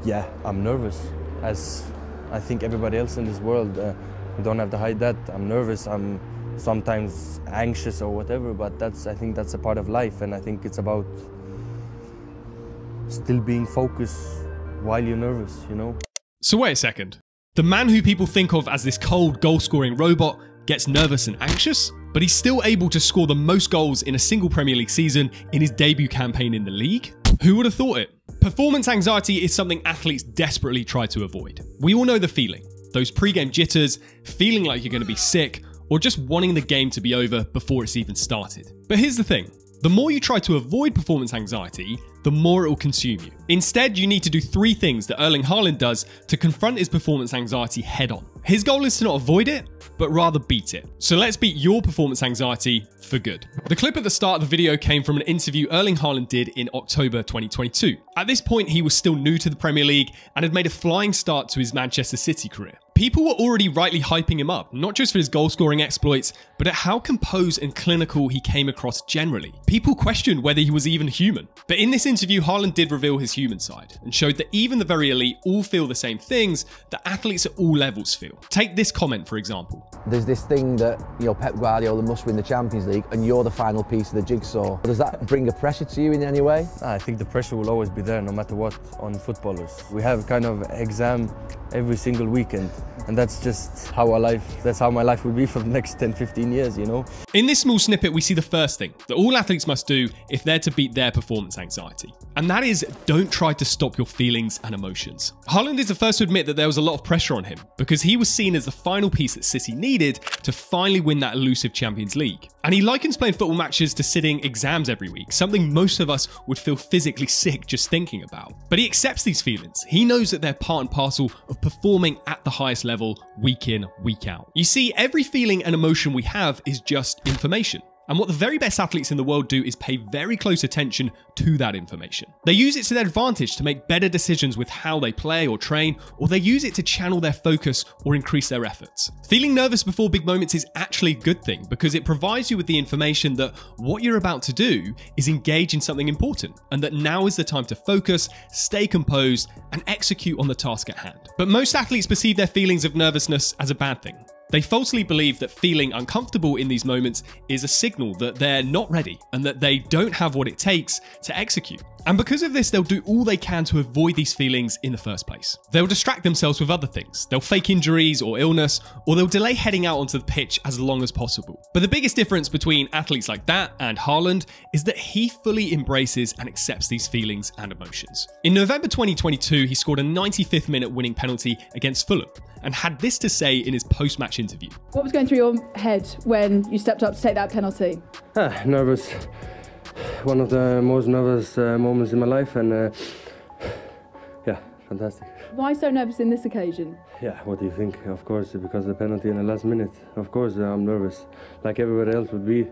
Yeah, I'm nervous, as I think everybody else in this world. You don't have to hide that. I'm nervous, I'm sometimes anxious or whatever, but I think that's a part of life, and I think it's about still being focused while you're nervous, you know? So wait a second. The man who people think of as this cold, goal-scoring robot gets nervous and anxious, but he's still able to score the most goals in a single Premier League season in his debut campaign in the league? Who would have thought it? Performance anxiety is something athletes desperately try to avoid. We all know the feeling. Those pre-game jitters, feeling like you're going to be sick, or just wanting the game to be over before it's even started. But here's the thing. The more you try to avoid performance anxiety, the more it will consume you. Instead, you need to do 3 things that Erling Haaland does to confront his performance anxiety head on. His goal is to not avoid it, but rather beat it. So let's beat your performance anxiety for good. The clip at the start of the video came from an interview Erling Haaland did in October 2022. At this point, he was still new to the Premier League and had made a flying start to his Manchester City career. People were already rightly hyping him up, not just for his goal-scoring exploits, but at how composed and clinical he came across generally. People questioned whether he was even human. But in this interview, Haaland did reveal his human side and showed that even the very elite all feel the same things that athletes at all levels feel. Take this comment, for example. There's this thing that, you know, Pep Guardiola must win the Champions League and you're the final piece of the jigsaw. Does that bring a pressure to you in any way? I think the pressure will always be there, no matter what, on footballers. We have kind of exam every single weekend, and that's just how that's how my life will be for the next 10, 15 years, you know? In this small snippet, we see the first thing that all athletes must do if they're to beat their performance anxiety. And that is, don't try to stop your feelings and emotions. Haaland is the first to admit that there was a lot of pressure on him because he was seen as the final piece that City needed to finally win that elusive Champions League. And he likens playing football matches to sitting exams every week, something most of us would feel physically sick just thinking about. But he accepts these feelings. He knows that they're part and parcel of performing at the highest level week in, week out. You see, every feeling and emotion we have is just information. And what the very best athletes in the world do is pay very close attention to that information. They use it to their advantage to make better decisions with how they play or train, or they use it to channel their focus or increase their efforts. Feeling nervous before big moments is actually a good thing because it provides you with the information that what you're about to do is engage in something important, and that now is the time to focus, stay composed, and execute on the task at hand. But most athletes perceive their feelings of nervousness as a bad thing. They falsely believe that feeling uncomfortable in these moments is a signal that they're not ready and that they don't have what it takes to execute. And because of this, they'll do all they can to avoid these feelings in the first place. They'll distract themselves with other things. They'll fake injuries or illness, or they'll delay heading out onto the pitch as long as possible. But the biggest difference between athletes like that and Haaland is that he fully embraces and accepts these feelings and emotions. In November 2022, he scored a 95th minute winning penalty against Fulham and had this to say in his post-match interview. What was going through your head when you stepped up to take that penalty? Nervous. One of the most nervous moments in my life, and yeah, fantastic. Why so nervous in this occasion? Yeah, what do you think? Of course, because of the penalty in the last minute. Of course, I'm nervous. Like everybody else would be.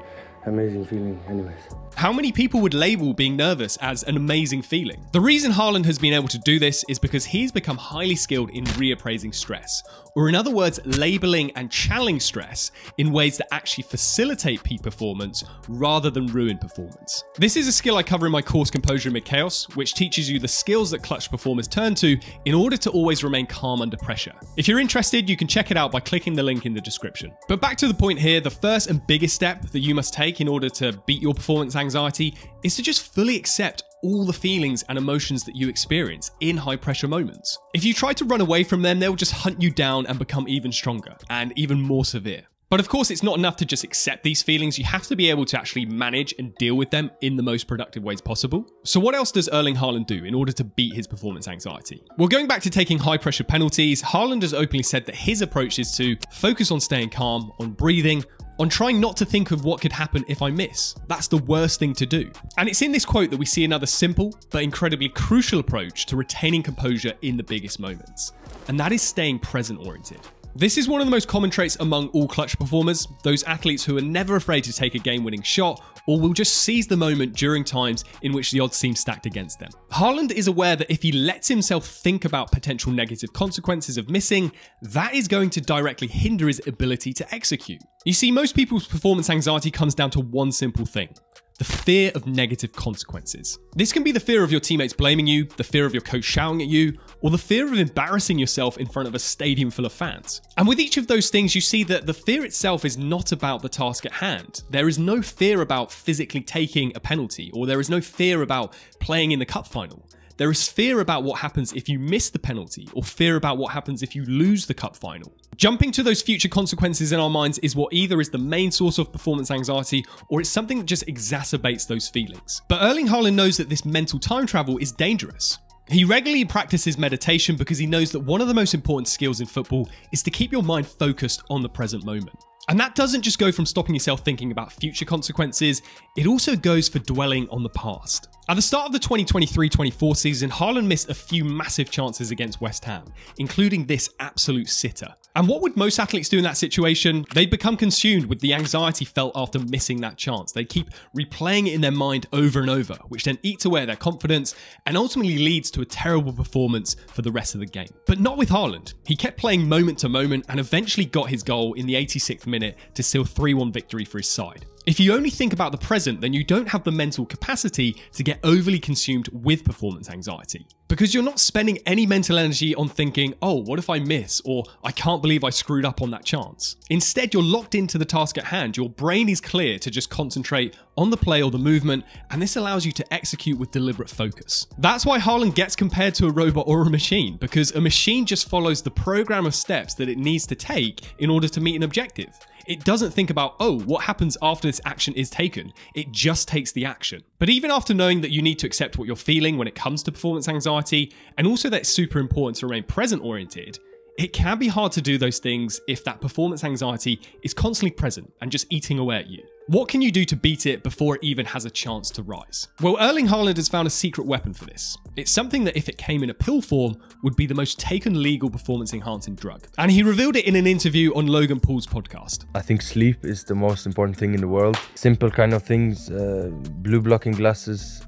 Amazing feeling anyways. How many people would label being nervous as an amazing feeling? The reason Haaland has been able to do this is because he's become highly skilled in reappraising stress, or in other words, labeling and channeling stress in ways that actually facilitate peak performance rather than ruin performance. This is a skill I cover in my course Composure Amid Chaos, which teaches you the skills that clutch performers turn to in order to always remain calm under pressure. If you're interested, you can check it out by clicking the link in the description. But back to the point here, the first and biggest step that you must take in order to beat your performance anxiety is to just fully accept all the feelings and emotions that you experience in high pressure moments. If you try to run away from them, they'll just hunt you down and become even stronger and even more severe. But of course, it's not enough to just accept these feelings. You have to be able to actually manage and deal with them in the most productive ways possible. So what else does Erling Haaland do in order to beat his performance anxiety? Well, going back to taking high pressure penalties, Haaland has openly said that his approach is to focus on staying calm, on breathing, on trying not to think of what could happen if I miss. That's the worst thing to do. And it's in this quote that we see another simple but incredibly crucial approach to retaining composure in the biggest moments. And that is staying present oriented. This is one of the most common traits among all clutch performers, those athletes who are never afraid to take a game-winning shot or will just seize the moment during times in which the odds seem stacked against them. Haaland is aware that if he lets himself think about potential negative consequences of missing, that is going to directly hinder his ability to execute. You see, most people's performance anxiety comes down to one simple thing: the fear of negative consequences. This can be the fear of your teammates blaming you, the fear of your coach shouting at you, or the fear of embarrassing yourself in front of a stadium full of fans. And with each of those things, you see that the fear itself is not about the task at hand. There is no fear about physically taking a penalty, or there is no fear about playing in the cup final. There is fear about what happens if you miss the penalty, or fear about what happens if you lose the cup final. Jumping to those future consequences in our minds is what either is the main source of performance anxiety, or it's something that just exacerbates those feelings. But Erling Haaland knows that this mental time travel is dangerous. He regularly practices meditation because he knows that one of the most important skills in football is to keep your mind focused on the present moment. And that doesn't just go from stopping yourself thinking about future consequences, it also goes for dwelling on the past. At the start of the 2023-24 season, Haaland missed a few massive chances against West Ham, including this absolute sitter. And what would most athletes do in that situation? They'd become consumed with the anxiety felt after missing that chance. They'd keep replaying it in their mind over and over, which then eats away at their confidence and ultimately leads to a terrible performance for the rest of the game. But not with Haaland. He kept playing moment to moment and eventually got his goal in the 86th minute to seal 3-1 victory for his side. If you only think about the present, then you don't have the mental capacity to get overly consumed with performance anxiety. Because you're not spending any mental energy on thinking, oh, what if I miss? Or I can't believe I screwed up on that chance. Instead, you're locked into the task at hand. Your brain is clear to just concentrate on the play or the movement, and this allows you to execute with deliberate focus. That's why Haaland gets compared to a robot or a machine, because a machine just follows the program of steps that it needs to take in order to meet an objective. It doesn't think about, oh, what happens after this action is taken. It just takes the action. But even after knowing that you need to accept what you're feeling when it comes to performance anxiety, and also that it's super important to remain present-oriented, it can be hard to do those things if that performance anxiety is constantly present and just eating away at you. What can you do to beat it before it even has a chance to rise? Well, Erling Haaland has found a secret weapon for this. It's something that if it came in a pill form, would be the most taken legal performance-enhancing drug. And he revealed it in an interview on Logan Paul's podcast. I think sleep is the most important thing in the world. Simple kind of things, blue blocking glasses,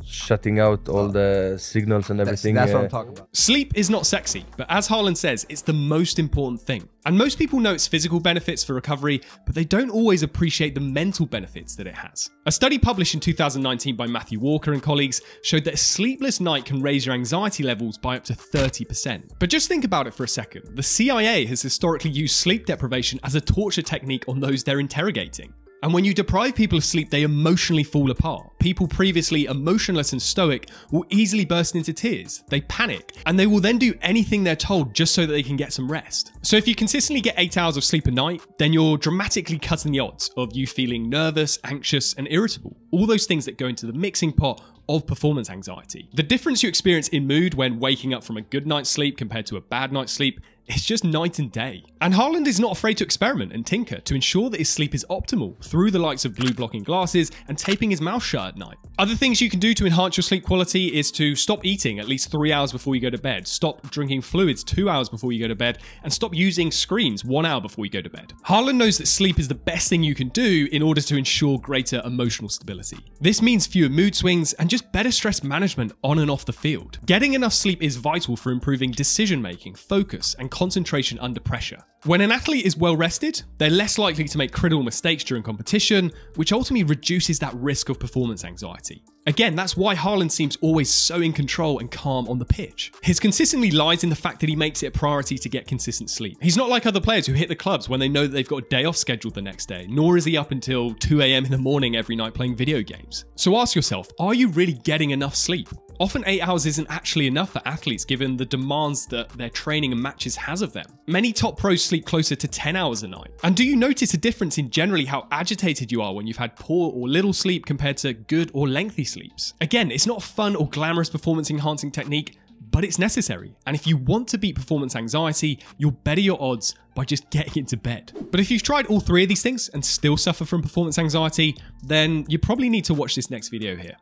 shutting out all the signals and everything. That's what I'm talking about. Sleep is not sexy, but as Haaland says, it's the most important thing. And most people know its physical benefits for recovery, but they don't always appreciate the mental benefits that it has. A study published in 2019 by Matthew Walker and colleagues showed that a sleepless night can raise your anxiety levels by up to 30%. But just think about it for a second. The CIA has historically used sleep deprivation as a torture technique on those they're interrogating. And when you deprive people of sleep, they emotionally fall apart. People previously emotionless and stoic will easily burst into tears. They panic, and they will then do anything they're told just so that they can get some rest. So if you consistently get 8 hours of sleep a night, then you're dramatically cutting the odds of you feeling nervous, anxious, and irritable. All those things that go into the mixing pot of performance anxiety. The difference you experience in mood when waking up from a good night's sleep compared to a bad night's sleep, it's just night and day. And Haaland is not afraid to experiment and tinker to ensure that his sleep is optimal through the likes of blue blocking glasses and taping his mouth shut at night. Other things you can do to enhance your sleep quality is to stop eating at least 3 hours before you go to bed, stop drinking fluids 2 hours before you go to bed, and stop using screens 1 hour before you go to bed. Haaland knows that sleep is the best thing you can do in order to ensure greater emotional stability. This means fewer mood swings and just better stress management on and off the field. Getting enough sleep is vital for improving decision making, focus, and concentration under pressure. When an athlete is well rested, they're less likely to make critical mistakes during competition, which ultimately reduces that risk of performance anxiety. Again, that's why Haaland seems always so in control and calm on the pitch. His consistency lies in the fact that he makes it a priority to get consistent sleep. He's not like other players who hit the clubs when they know that they've got a day off scheduled the next day, nor is he up until 2 AM in the morning every night playing video games. So ask yourself, are you really getting enough sleep? Often 8 hours isn't actually enough for athletes given the demands that their training and matches has of them. Many top pros sleep closer to 10 hours a night. And do you notice a difference in generally how agitated you are when you've had poor or little sleep compared to good or lengthy sleeps? Again, it's not a fun or glamorous performance enhancing technique, but it's necessary. And if you want to beat performance anxiety, you'll better your odds by just getting into bed. But if you've tried all 3 of these things and still suffer from performance anxiety, then you probably need to watch this next video here.